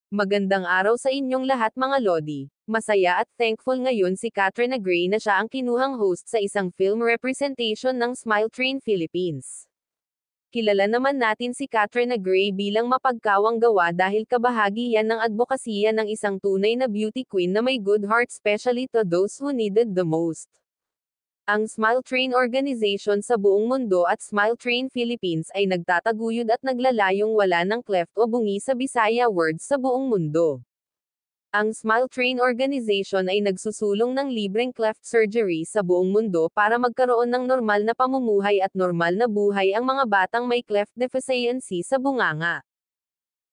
Magandang araw sa inyong lahat mga Lodi. Masaya at thankful ngayon si Katrina Gray na siya ang kinuhang host sa isang film representation ng Smile Train Philippines. Kilala naman natin si Katrina Gray bilang mapagkawang gawa dahil kabahagi yan ng advokasya ng isang tunay na beauty queen na may good heart, especially to those who needed the most. Ang Smile Train Organization sa buong mundo at Smile Train Philippines ay nagtataguyod at naglalayong wala ng cleft o bungi sa Bisaya words sa buong mundo. Ang Smile Train Organization ay nagsusulong ng libreng cleft surgery sa buong mundo para magkaroon ng normal na pamumuhay at normal na buhay ang mga batang may cleft deficiency sa bunganga.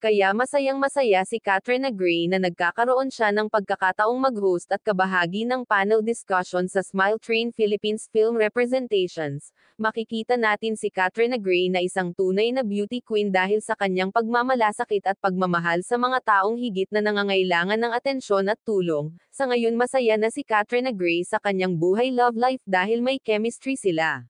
Kaya masayang-masaya si Katrina Gray na nagkakaroon siya ng pagkakataong mag-host at kabahagi ng panel discussion sa Smile Train Philippines Film Representations. Makikita natin si Katrina Gray na isang tunay na beauty queen dahil sa kanyang pagmamalasakit at pagmamahal sa mga taong higit na nangangailangan ng atensyon at tulong. Sa ngayon masaya na si Katrina Gray sa kanyang buhay love life dahil may chemistry sila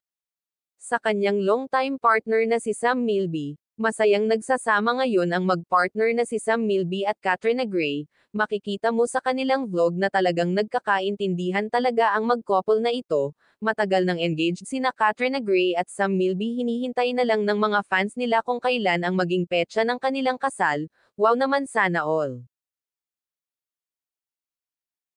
sa kanyang long-time partner na si Sam Milby. Masayang nagsasama ngayon ang mag-partner na si Sam Milby at Katrina Gray. Makikita mo sa kanilang vlog na talagang nagkakaintindihan talaga ang mag-couple na ito. Matagal nang engaged sina Katrina Gray at Sam Milby, hinihintay na lang ng mga fans nila kung kailan ang maging petsa ng kanilang kasal. Wow naman, sana all.